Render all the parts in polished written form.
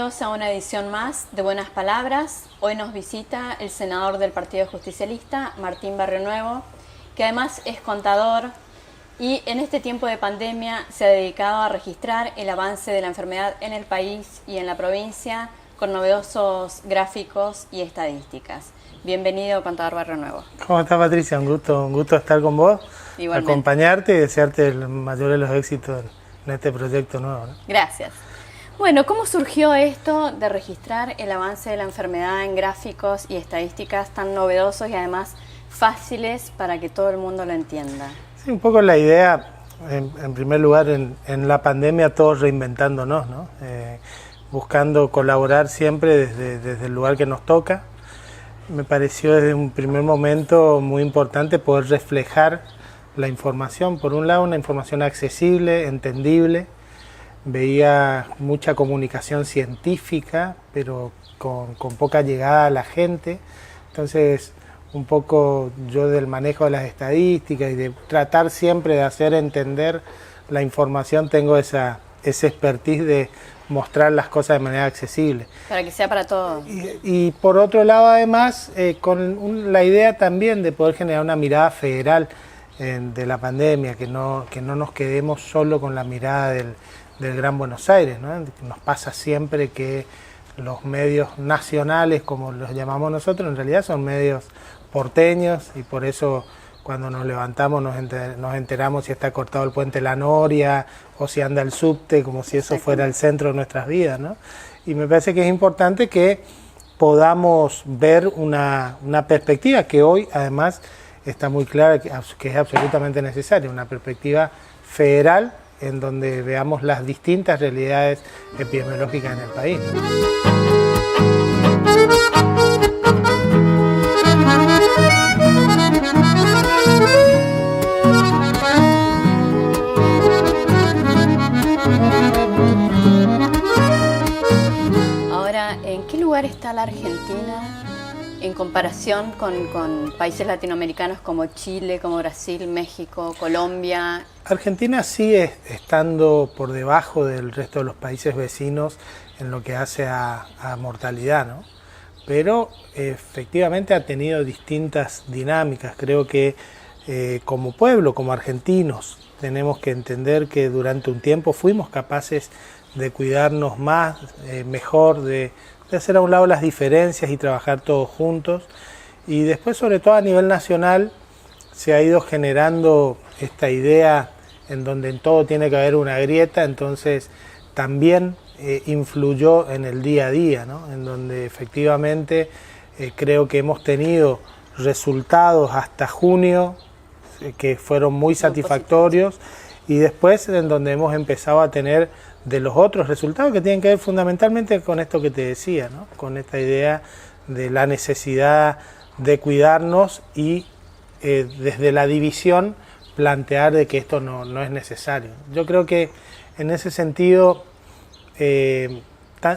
Bienvenidos a una edición más de Buenas Palabras. Hoy nos visita el senador del Partido Justicialista, Martín Barrionuevo, que además es contador y en este tiempo de pandemia se ha dedicado a registrar el avance de la enfermedad en el país y en la provincia con novedosos gráficos y estadísticas. Bienvenido, contador Barrionuevo. ¿Cómo estás, Patricia? Un gusto estar con vos, Igualmente. Acompañarte y desearte el mayor de los éxitos en este proyecto nuevo, ¿no? Gracias. Bueno, ¿cómo surgió esto de registrar el avance de la enfermedad en gráficos y estadísticas tan novedosos y además fáciles para que todo el mundo lo entienda? Sí, un poco la idea, en primer lugar, en la pandemia todos reinventándonos, ¿no? Buscando colaborar siempre desde el lugar que nos toca. Me pareció desde un primer momento muy importante poder reflejar la información. Por un lado, una información accesible, entendible. Veía mucha comunicación científica, pero con poca llegada a la gente. Entonces, un poco yo del manejo de las estadísticas y de tratar siempre de hacer entender la información, tengo esa expertise de mostrar las cosas de manera accesible. Para que sea para todos. Y por otro lado, además, con la idea también de poder generar una mirada federal de la pandemia, que no nos quedemos solo con la mirada del Gran Buenos Aires, ¿no? Nos pasa siempre que los medios nacionales, como los llamamos nosotros, en realidad son medios porteños y por eso cuando nos levantamos nos enteramos si está cortado el puente La Noria o si anda el subte, como si eso fuera el centro de nuestras vidas, ¿no? Y me parece que es importante que podamos ver una perspectiva que hoy además está muy clara que es absolutamente necesaria, una perspectiva federal en donde veamos las distintas realidades epidemiológicas en el país. Ahora, ¿en qué lugar está la Argentina en comparación con países latinoamericanos como Chile, como Brasil, México, Colombia? Argentina sigue estando por debajo del resto de los países vecinos en lo que hace a mortalidad, ¿no? Pero efectivamente ha tenido distintas dinámicas. Creo que como pueblo, como argentinos, tenemos que entender que durante un tiempo fuimos capaces de cuidarnos más, mejor, de hacer a un lado las diferencias y trabajar todos juntos. Y después, sobre todo a nivel nacional, se ha ido generando esta idea en donde en todo tiene que haber una grieta, entonces también influyó en el día a día, ¿no? En donde efectivamente creo que hemos tenido resultados hasta junio que fueron muy satisfactorios y después en donde hemos empezado a tener de los otros resultados que tienen que ver fundamentalmente con esto que te decía, ¿no? Con esta idea de la necesidad de cuidarnos y desde la división plantear de que esto no es necesario. Yo creo que en ese sentido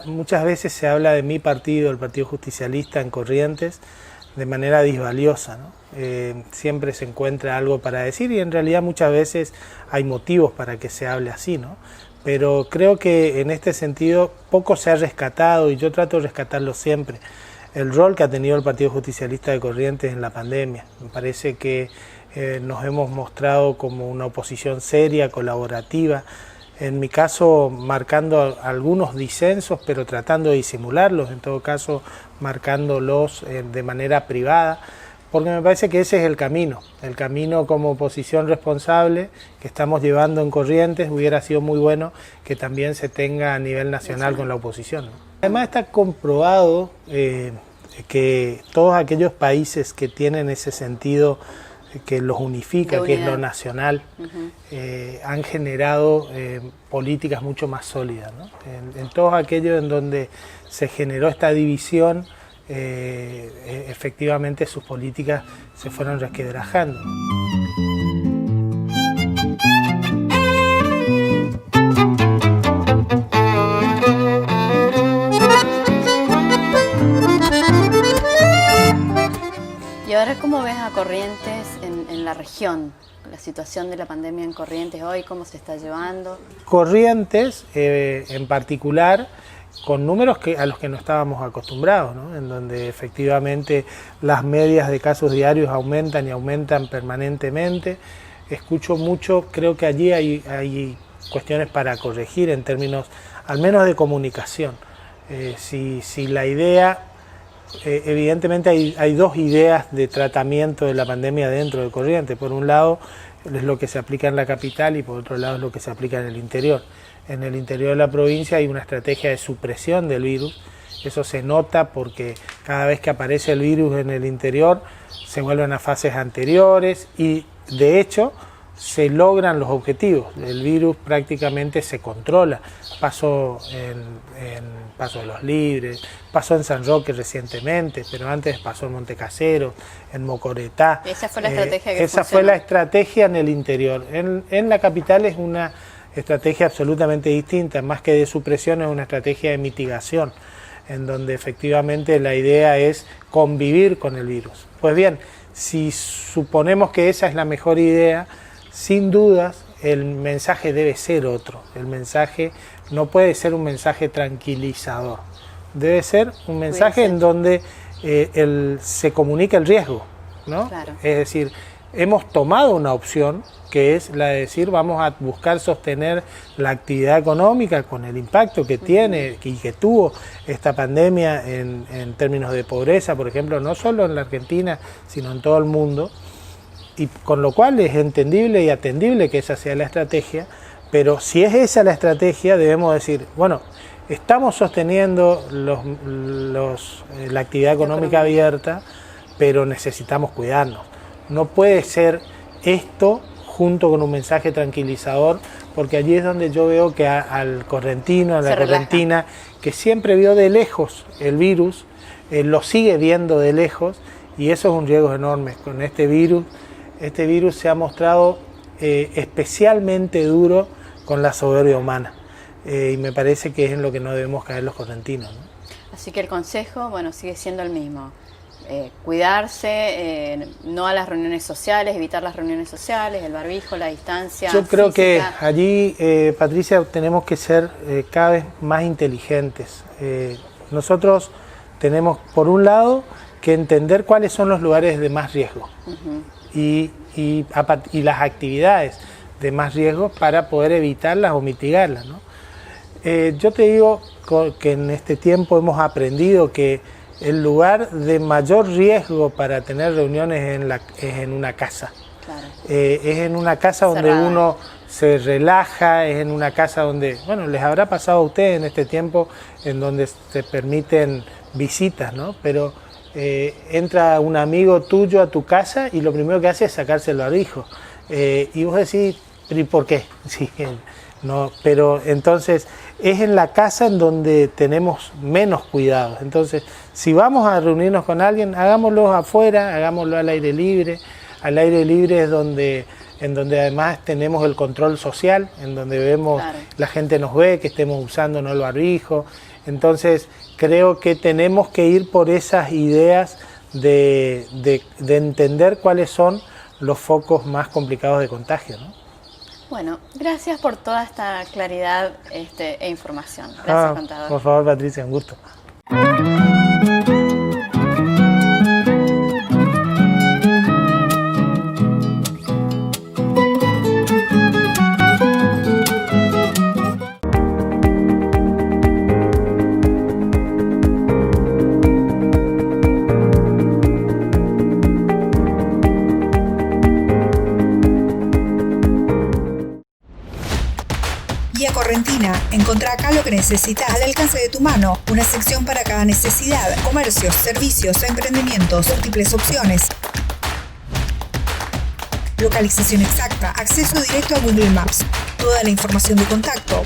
muchas veces se habla de mi partido, el Partido Justicialista en Corrientes, de manera disvaliosa, ¿no? Siempre se encuentra algo para decir y en realidad muchas veces hay motivos para que se hable así, ¿no? Pero creo que en este sentido poco se ha rescatado y yo trato de rescatarlo siempre. El rol que ha tenido el Partido Justicialista de Corrientes en la pandemia. Me parece que nos hemos mostrado como una oposición seria, colaborativa, en mi caso marcando algunos disensos, pero tratando de disimularlos, en todo caso marcándolos de manera privada, porque me parece que ese es el camino como oposición responsable que estamos llevando en Corrientes. Hubiera sido muy bueno que también se tenga a nivel nacional con la oposición, ¿no? Además está comprobado que todos aquellos países que tienen ese sentido que los unifica, que es lo nacional, han generado políticas mucho más sólidas, ¿no? En todos aquellos en donde se generó esta división, efectivamente sus políticas se fueron resquebrajando. Y ahora, ¿cómo ves a Corrientes en la región? La situación de la pandemia en Corrientes hoy, ¿cómo se está llevando? Corrientes, en particular, con números a los que no estábamos acostumbrados, ¿no? En donde efectivamente las medias de casos diarios aumentan y aumentan permanentemente. Escucho mucho, creo que allí hay cuestiones para corregir en términos al menos de comunicación. Si la idea, evidentemente hay dos ideas de tratamiento de la pandemia dentro de Corrientes. Por un lado es lo que se aplica en la capital y por otro lado es lo que se aplica en el interior. En el interior de la provincia hay una estrategia de supresión del virus. Eso se nota porque cada vez que aparece el virus en el interior se vuelven a fases anteriores y de hecho se logran los objetivos. El virus prácticamente se controla. Pasó en Paso de los Libres, pasó en San Roque recientemente, pero antes pasó en Montecasero, en Mocoretá. Esa fue la estrategia que Esa funcionó. fue la estrategia en el interior. En la capital es una estrategia absolutamente distinta, más que de supresión es una estrategia de mitigación, en donde efectivamente la idea es convivir con el virus. Pues bien, si suponemos que esa es la mejor idea, sin dudas el mensaje debe ser otro. El mensaje no puede ser un mensaje tranquilizador, debe ser un mensaje en donde se comunica el riesgo, ¿no? Claro. Es decir, hemos tomado una opción que es la de decir vamos a buscar sostener la actividad económica con el impacto que tiene y que tuvo esta pandemia en términos de pobreza, por ejemplo, no solo en la Argentina, sino en todo el mundo, y con lo cual es entendible y atendible que esa sea la estrategia, pero si es esa la estrategia debemos decir, bueno, estamos sosteniendo la actividad económica abierta, pero necesitamos cuidarnos. No puede ser esto junto con un mensaje tranquilizador, porque allí es donde yo veo que al correntino, a la correntina, que siempre vio de lejos el virus, lo sigue viendo de lejos, y eso es un riesgo enorme. Con este virus se ha mostrado especialmente duro con la soberbia humana, y me parece que es en lo que no debemos caer los correntinos, ¿no? Así que el consejo, bueno, sigue siendo el mismo. Cuidarse, no a las reuniones sociales, evitar las reuniones sociales, el barbijo, la distancia. Yo creo física. que allí, Patricia, tenemos que ser cada vez más inteligentes. Nosotros tenemos, por un lado, que entender cuáles son los lugares de más riesgo y las actividades de más riesgo para poder evitarlas o mitigarlas, ¿no? Yo te digo que en este tiempo hemos aprendido que el lugar de mayor riesgo para tener reuniones es en una casa. Claro. Es en una casa donde Cerrada. uno se relaja, es en una casa donde, bueno, les habrá pasado a ustedes en este tiempo en donde se permiten visitas, ¿no? Pero entra un amigo tuyo a tu casa y lo primero que hace es sacarse el barbijo. Y vos decís, ¿pero y por qué? Sí, no, pero entonces es en la casa en donde tenemos menos cuidados. Entonces, si vamos a reunirnos con alguien, hagámoslo afuera, hagámoslo al aire libre. Al aire libre es en donde además tenemos el control social, en donde vemos, Claro. La gente nos ve, que estemos usando no el barbijo. Entonces, creo que tenemos que ir por esas ideas de entender cuáles son los focos más complicados de contagio, ¿no? Bueno, gracias por toda esta claridad e información. Gracias, contador. Por favor, Patricia, un gusto. Guía Correntina. Encontrá acá lo que necesitas al alcance de tu mano. Una sección para cada necesidad. Comercios, servicios, emprendimientos, múltiples opciones. Localización exacta. Acceso directo a Google Maps. Toda la información de contacto.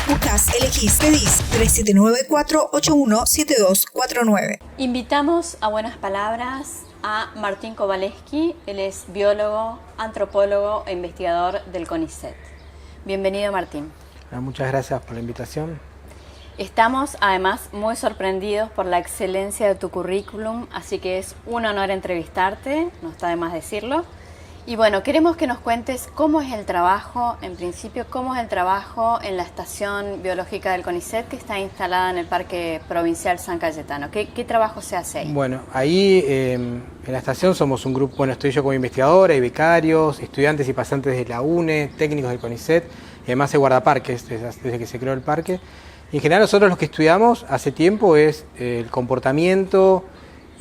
Buscas, elegís, pedís 3794-817249. Invitamos a Buenas Palabras a Martín Kowaleski. Él es biólogo, antropólogo e investigador del CONICET. Bienvenido, Martín. Muchas gracias por la invitación. Estamos además muy sorprendidos por la excelencia de tu currículum, así que es un honor entrevistarte, no está de más decirlo. Y bueno, queremos que nos cuentes cómo es el trabajo, en principio, cómo es el trabajo en la estación biológica del CONICET que está instalada en el Parque Provincial San Cayetano. ¿Qué trabajo se hace ahí? Bueno, ahí en la estación somos un grupo, estoy yo como investigadora, hay becarios, estudiantes y pasantes de la UNE, técnicos del CONICET, y además hay guardaparques desde que se creó el parque. Y en general nosotros lo que estudiamos hace tiempo es el comportamiento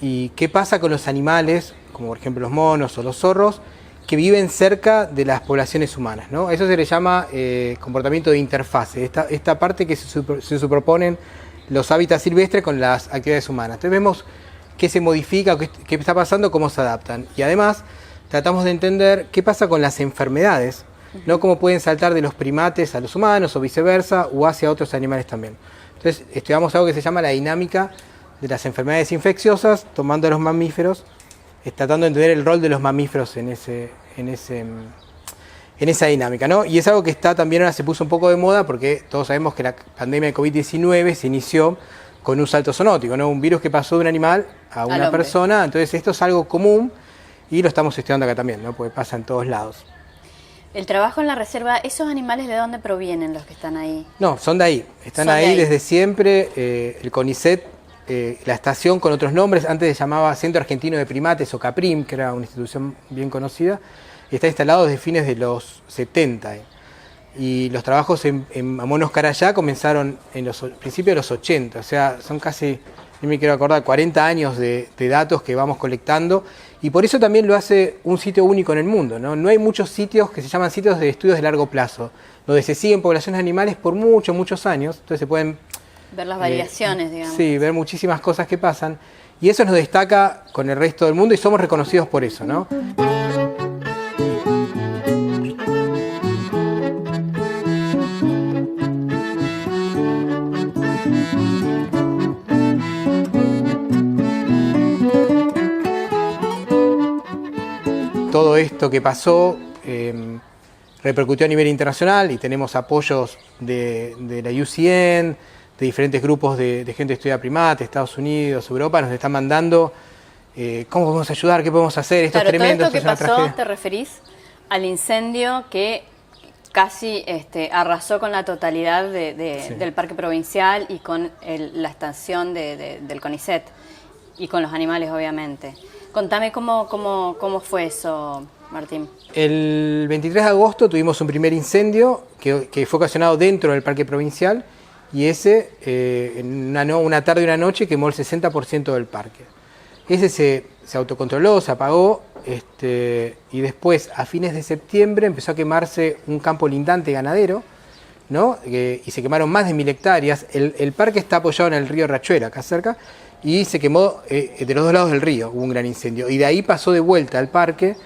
y qué pasa con los animales, como por ejemplo los monos o los zorros, que viven cerca de las poblaciones humanas, ¿no? Eso se le llama comportamiento de interfase, esta parte que se superponen los hábitats silvestres con las actividades humanas. Entonces vemos qué se modifica, qué está pasando, cómo se adaptan. Y además tratamos de entender qué pasa con las enfermedades, ¿no? Cómo pueden saltar de los primates a los humanos o viceversa, o hacia otros animales también. Entonces estudiamos algo que se llama la dinámica de las enfermedades infecciosas, tomando a los mamíferos, tratando de entender el rol de los mamíferos en esa dinámica, ¿no? Y es algo que está también ahora se puso un poco de moda porque todos sabemos que la pandemia de COVID-19 se inició con un salto zoonótico, ¿no? Un virus que pasó de un animal a una persona, entonces esto es algo común y lo estamos estudiando acá también, ¿no? Porque pasa en todos lados. El trabajo en la reserva, ¿esos animales de dónde provienen los que están ahí? No, son de ahí, están ahí desde siempre, el CONICET, la estación con otros nombres, antes se llamaba Centro Argentino de Primates o CAPRIM, que era una institución bien conocida, y está instalado desde fines de los 70. Y los trabajos a monos carayá comenzaron en los principios de los 80, o sea, son casi, no me quiero acordar, 40 años de datos que vamos colectando, y por eso también lo hace un sitio único en el mundo, ¿no? No hay muchos sitios que se llaman sitios de estudios de largo plazo, donde se siguen poblaciones animales por muchos años, entonces se pueden ver las variaciones, digamos. Sí, ver muchísimas cosas que pasan. Y eso nos destaca con el resto del mundo y somos reconocidos por eso, ¿no? Todo esto que pasó repercutió a nivel internacional y tenemos apoyos de la UCN, de diferentes grupos de gente que estudia primates, Estados Unidos, Europa, nos están mandando cómo podemos ayudar, qué podemos hacer, esto es tremendo, todo esto que pasó, ¿te referís al incendio que casi arrasó con la totalidad del parque provincial y con la estación del CONICET y con los animales, obviamente? Contame cómo fue eso, Martín. El 23 de agosto tuvimos un primer incendio que fue ocasionado dentro del parque provincial y ese, en una tarde y una noche, quemó el 60% del parque. Ese se autocontroló, se apagó, y después, a fines de septiembre, empezó a quemarse un campo lindante ganadero, ¿no? Y se quemaron más de 1000 hectáreas. El parque está apoyado en el río Rachuela, acá cerca, y se quemó de los dos lados del río, hubo un gran incendio. Y de ahí pasó de vuelta al parque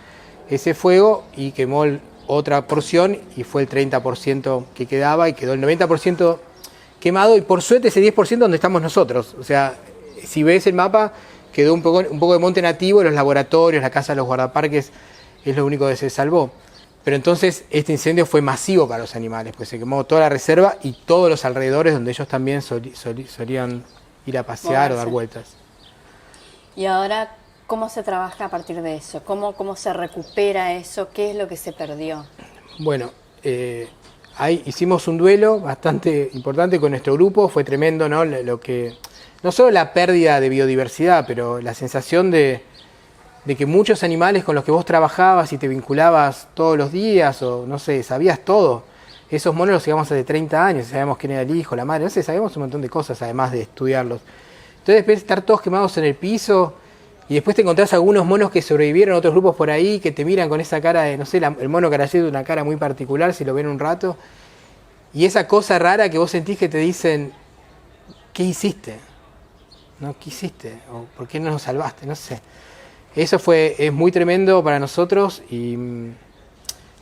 ese fuego y quemó otra porción, y fue el 30% que quedaba, y quedó el 90% quemado, y por suerte ese 10% donde estamos nosotros. O sea, si ves el mapa, quedó un poco de monte nativo, los laboratorios, la casa de los guardaparques, es lo único que se salvó. Pero entonces este incendio fue masivo para los animales, pues se quemó toda la reserva y todos los alrededores donde ellos también solían ir a pasear o dar vueltas. Y ahora, ¿cómo se trabaja a partir de eso? ¿Cómo se recupera eso? ¿Qué es lo que se perdió? Bueno, hicimos un duelo bastante importante con nuestro grupo, fue tremendo, ¿no? No solo la pérdida de biodiversidad, pero la sensación de que muchos animales con los que vos trabajabas y te vinculabas todos los días, o no sé, sabías todo. Esos monos los llevamos hace 30 años, sabemos quién era el hijo, la madre, no sé, sabemos un montón de cosas además de estudiarlos. Entonces después de estar todos quemados en el piso, y después te encontrás algunos monos que sobrevivieron, otros grupos por ahí, que te miran con esa cara de, no sé, el mono carayé tiene una cara muy particular si lo ven un rato, y esa cosa rara que vos sentís que te dicen, ¿qué hiciste? ¿No? ¿Qué hiciste? ¿O por qué no nos salvaste? No sé. Eso es muy tremendo para nosotros y me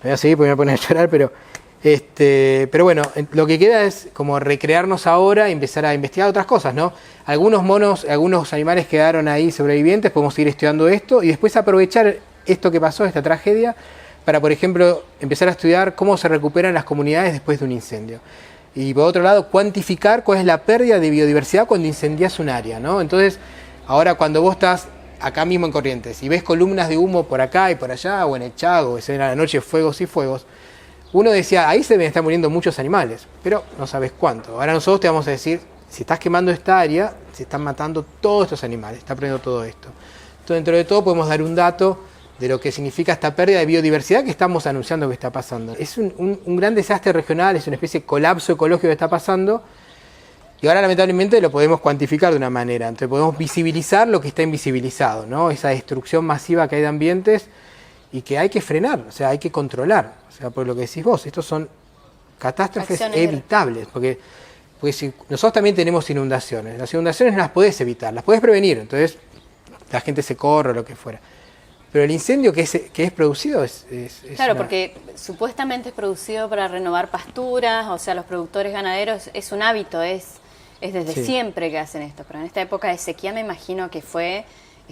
voy a seguir porque me voy a poner a llorar, pero bueno, lo que queda es como recrearnos ahora y empezar a investigar otras cosas, ¿no? Algunos animales quedaron ahí sobrevivientes, podemos seguir estudiando esto y después aprovechar esto que pasó, esta tragedia, para, por ejemplo, empezar a estudiar cómo se recuperan las comunidades después de un incendio. Y por otro lado, cuantificar cuál es la pérdida de biodiversidad cuando incendias un área, ¿no? Entonces, ahora cuando vos estás acá mismo en Corrientes y ves columnas de humo por acá y por allá, o en el Chaco, se ven a la noche fuegos y fuegos, uno decía, ahí se deben estar muriendo muchos animales, pero no sabes cuánto. Ahora nosotros te vamos a decir, si estás quemando esta área, se están matando todos estos animales, está perdiendo todo esto. Entonces, dentro de todo podemos dar un dato de lo que significa esta pérdida de biodiversidad que estamos anunciando que está pasando. Es un gran desastre regional, es una especie de colapso ecológico que está pasando, y ahora lamentablemente lo podemos cuantificar de una manera. Entonces podemos visibilizar lo que está invisibilizado, ¿no? Esa destrucción masiva que hay de ambientes y que hay que frenar, o sea, hay que controlar. O sea, por lo que decís vos, estos son catástrofes evitables, porque si nosotros también tenemos inundaciones. Las inundaciones no las podés evitar, las podés prevenir, entonces la gente se corre o lo que fuera. Pero el incendio que es producido es claro, porque supuestamente es producido para renovar pasturas, o sea, los productores ganaderos, es un hábito, es desde siempre que hacen esto, pero en esta época de sequía me imagino que fue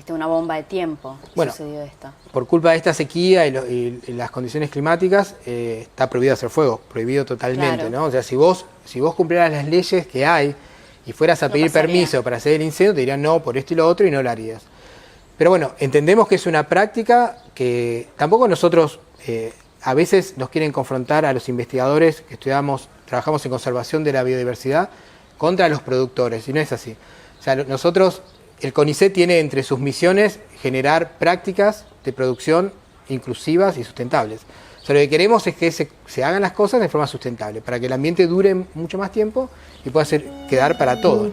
una bomba de tiempo. Bueno, sucedió esto. Por culpa de esta sequía y las condiciones climáticas, está prohibido hacer fuego, prohibido totalmente, claro. ¿No? O sea, si vos cumplieras las leyes que hay y fueras a pedir permiso para hacer el incendio, te dirían no, por esto y lo otro, y no lo harías. Pero bueno, entendemos que es una práctica que tampoco nosotros, a veces nos quieren confrontar a los investigadores que trabajamos en conservación de la biodiversidad contra los productores, y no es así. O sea, nosotros, el CONICET tiene entre sus misiones generar prácticas de producción inclusivas y sustentables. O sea, lo que queremos es que se hagan las cosas de forma sustentable, para que el ambiente dure mucho más tiempo y pueda quedar para todos.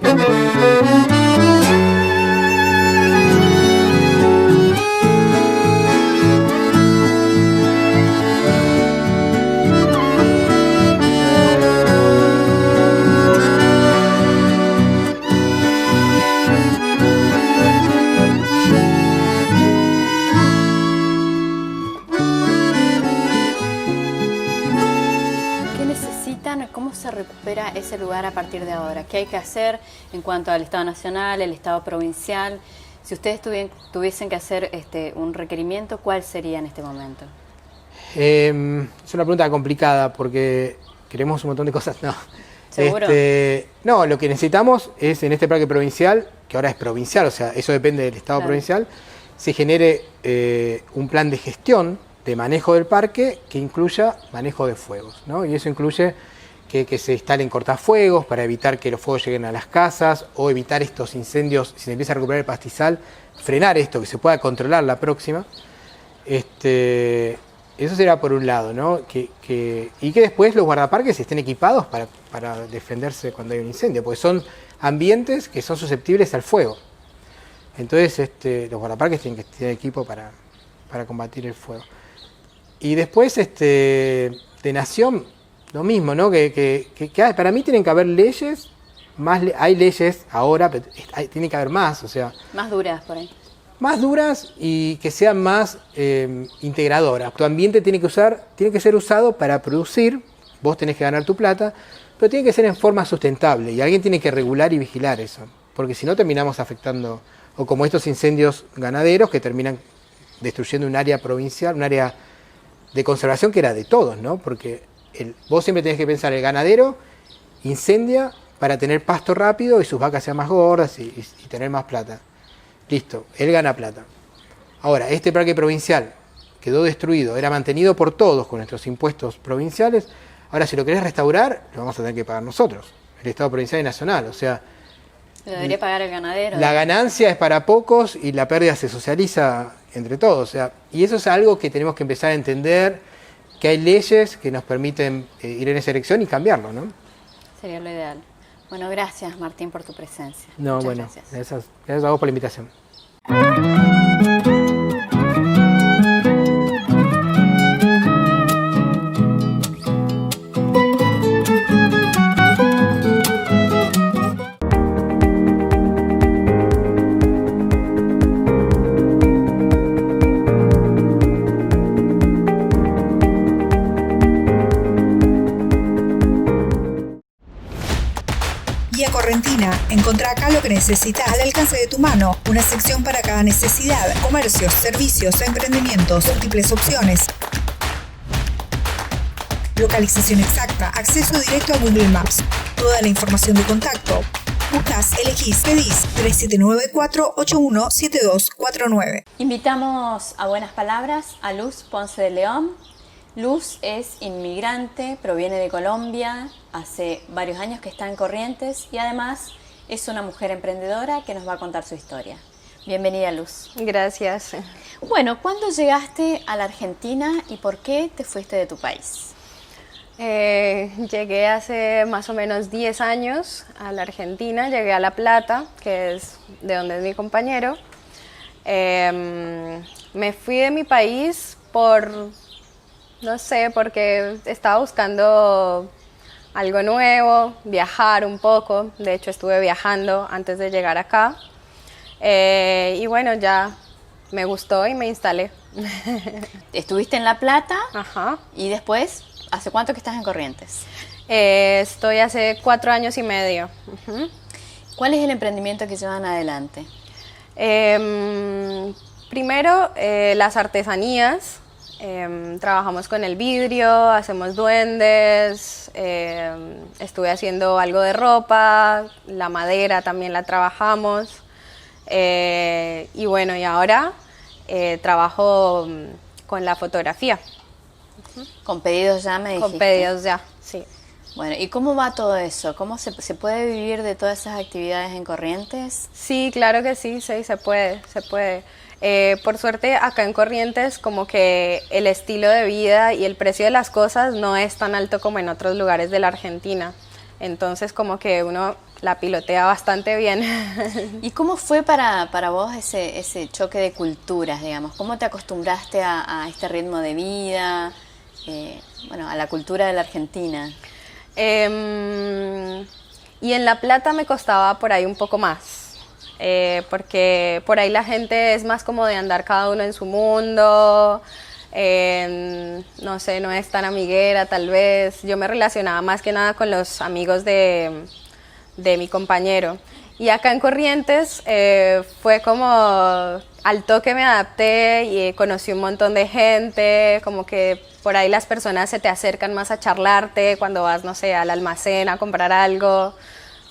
¿Cómo se recupera ese lugar a partir de ahora? ¿Qué hay que hacer en cuanto al Estado Nacional, el Estado Provincial? Si ustedes tuviesen que hacer un requerimiento, ¿cuál sería en este momento? Es una pregunta complicada porque queremos un montón de cosas. No. ¿Seguro? No, lo que necesitamos es en este parque provincial, que ahora es provincial, o sea, eso depende del Estado provincial, se genere un plan de gestión de manejo del parque que incluya manejo de fuegos, ¿no? Y eso incluye que se instalen cortafuegos para evitar que los fuegos lleguen a las casas o evitar estos incendios, si se empieza a recuperar el pastizal, frenar esto, que se pueda controlar la próxima. Eso será por un lado, ¿no? Y que después los guardaparques estén equipados para defenderse cuando hay un incendio, porque son ambientes que son susceptibles al fuego. Entonces los guardaparques tienen que tener equipo para combatir el fuego. Y después de nación, lo mismo, ¿no? Para mí tienen que haber leyes, hay leyes ahora, pero tiene que haber más, o sea... Más duras por ahí. Más duras y que sean más integradoras. Tu ambiente tiene que ser usado para producir, vos tenés que ganar tu plata, pero tiene que ser en forma sustentable y alguien tiene que regular y vigilar eso, porque si no terminamos afectando, o como estos incendios ganaderos que terminan destruyendo un área provincial, un área de conservación que era de todos, ¿no? Porque vos siempre tenés que pensar, el ganadero incendia para tener pasto rápido y sus vacas sean más gordas y tener más plata. Listo, él gana plata. Ahora, este parque provincial quedó destruido, era mantenido por todos con nuestros impuestos provinciales. Ahora, si lo querés restaurar, lo vamos a tener que pagar nosotros, el Estado provincial y nacional. O sea, lo debería pagar el ganadero. La ganancia es para pocos y la pérdida se socializa entre todos. O sea, y eso es algo que tenemos que empezar a entender, que hay leyes que nos permiten ir en esa dirección y cambiarlo, ¿no? Sería lo ideal. Bueno, gracias Martín por tu presencia. No, muchas bueno, gracias a vos por la invitación. Guía Correntina. Encontrá acá lo que necesitas al alcance de tu mano. Una sección para cada necesidad. Comercios, servicios, emprendimientos, múltiples opciones. Localización exacta. Acceso directo a Google Maps. Toda la información de contacto. Buscás, elegís, pedís 3794-817249. Invitamos a Buenas Palabras a Luz Ponce de León. Luz es inmigrante, proviene de Colombia, hace varios años que está en Corrientes y además es una mujer emprendedora que nos va a contar su historia. Bienvenida, Luz. Gracias. Bueno, ¿cuándo llegaste a la Argentina y por qué te fuiste de tu país? Llegué hace más o menos 10 años a la Argentina, llegué a La Plata, que es de donde es mi compañero. Me fui de mi país porque estaba buscando algo nuevo, viajar un poco. De hecho, estuve viajando antes de llegar acá. Y bueno, ya me gustó y me instalé. Estuviste en La Plata. Ajá. Y después, ¿hace cuánto que estás en Corrientes? Estoy hace 4 años y medio. Uh-huh. ¿Cuál es el emprendimiento que llevan adelante? Primero, las artesanías. Trabajamos con el vidrio, hacemos duendes, estuve haciendo algo de ropa, la madera también la trabajamos. Y bueno, y ahora trabajo con la fotografía. ¿Con pedidos ya me dijiste? Con pedidos ya, sí. Bueno, ¿y cómo va todo eso? ¿Cómo se puede vivir de todas esas actividades en Corrientes? Sí, claro que sí, se puede. Por suerte acá en Corrientes como que el estilo de vida y el precio de las cosas no es tan alto como en otros lugares de la Argentina. Entonces como que uno la pilotea bastante bien. ¿Y cómo fue para vos ese choque de culturas, digamos? ¿Cómo te acostumbraste a este ritmo de vida, a la cultura de la Argentina? Y en La Plata me costaba por ahí un poco más, porque por ahí la gente es más como de andar cada uno en su mundo, no sé, no es tan amiguera tal vez. Yo me relacionaba más que nada con los amigos de mi compañero. Y acá en Corrientes fue como al toque me adapté y conocí un montón de gente, como que por ahí las personas se te acercan más a charlarte cuando vas, no sé, al almacén a comprar algo.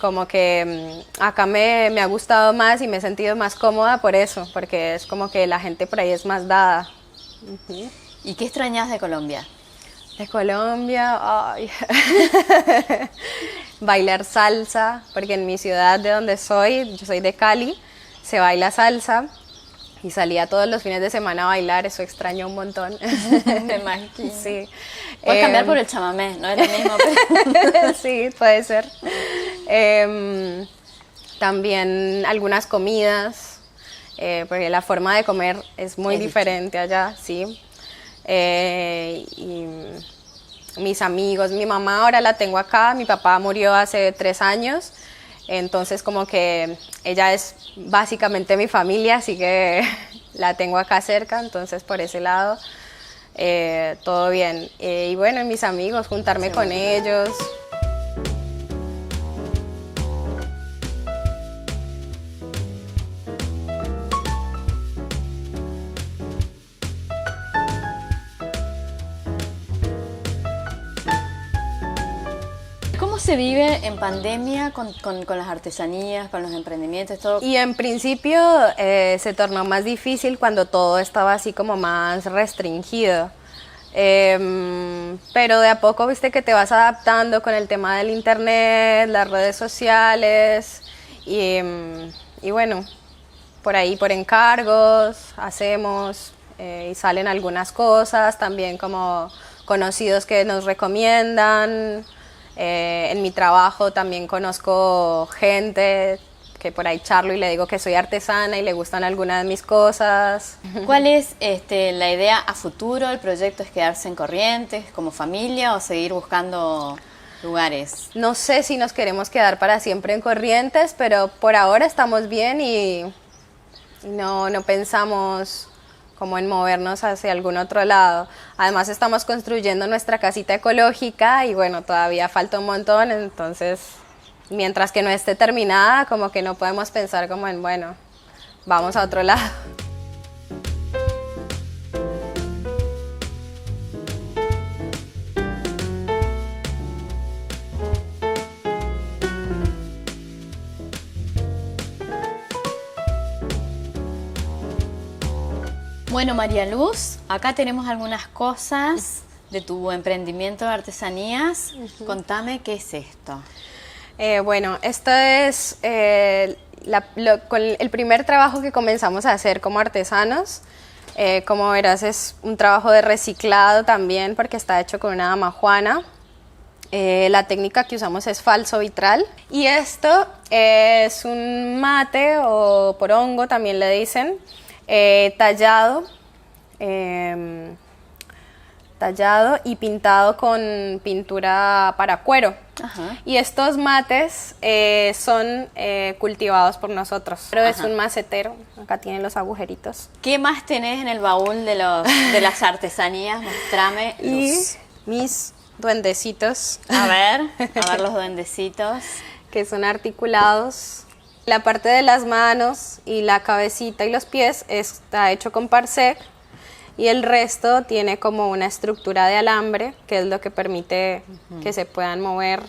Como que acá me ha gustado más y me he sentido más cómoda por eso, porque es como que la gente por ahí es más dada. Uh-huh. ¿Y qué extrañas de Colombia? De Colombia, ay. Bailar salsa, porque en mi ciudad de donde soy, yo soy de Cali, se baila salsa y salía todos los fines de semana a bailar, eso extraño un montón. Me imagino. Sí. Puedes cambiar por el chamamé, no es lo mismo. Pero... sí, puede ser. También algunas comidas, porque la forma de comer es muy diferente allá, sí. Y mis amigos, mi mamá ahora la tengo acá, mi papá murió hace 3 años, entonces como que ella es básicamente mi familia, así que la tengo acá cerca, entonces por ese lado todo bien. Y bueno, mis amigos, juntarme con ellos. ¿Cómo se vive en pandemia con las artesanías, con los emprendimientos, todo? Y en principio se tornó más difícil cuando todo estaba así como más restringido. Pero de a poco viste que te vas adaptando con el tema del internet, las redes sociales y bueno, por ahí por encargos hacemos y salen algunas cosas, también como conocidos que nos recomiendan. En mi trabajo también conozco gente que por ahí charlo y le digo que soy artesana y le gustan algunas de mis cosas. ¿Cuál es la idea a futuro? ¿El proyecto es quedarse en Corrientes como familia o seguir buscando lugares? No sé si nos queremos quedar para siempre en Corrientes, pero por ahora estamos bien y no pensamos como en movernos hacia algún otro lado. Además estamos construyendo nuestra casita ecológica y bueno, todavía falta un montón, entonces mientras que no esté terminada, como que no podemos pensar como en, bueno, vamos a otro lado. Bueno, María Luz, acá tenemos algunas cosas de tu emprendimiento de artesanías. Contame qué es esto. Bueno, esto es con el primer trabajo que comenzamos a hacer como artesanos. Como verás, es un trabajo de reciclado también porque está hecho con una damajuana. La técnica que usamos es falso vitral. Y esto es un mate o porongo, también le dicen, tallado y pintado con pintura para cuero. Ajá. Y estos mates son cultivados por nosotros. Pero es un macetero. Acá tienen los agujeritos. ¿Qué más tenés en el baúl de las artesanías? Mostrame. Y mis duendecitos. A ver los duendecitos. Que son articulados. La parte de las manos y la cabecita y los pies está hecho con parsec. Y el resto tiene como una estructura de alambre, que es lo que permite que se puedan mover,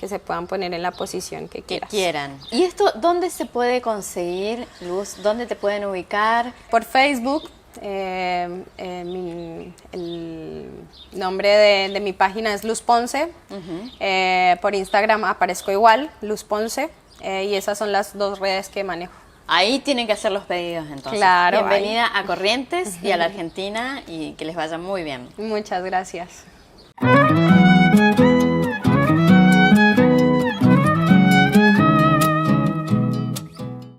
que se puedan poner en la posición que quieran. ¿Y esto dónde se puede conseguir, Luz? ¿Dónde te pueden ubicar? Por Facebook. El nombre de mi página es Luz Ponce. Por Instagram aparezco igual, Luz Ponce. Y esas son las 2 redes que manejo. Ahí tienen que hacer los pedidos entonces. Claro. Bienvenida a Corrientes y a la Argentina y que les vaya muy bien. Muchas gracias.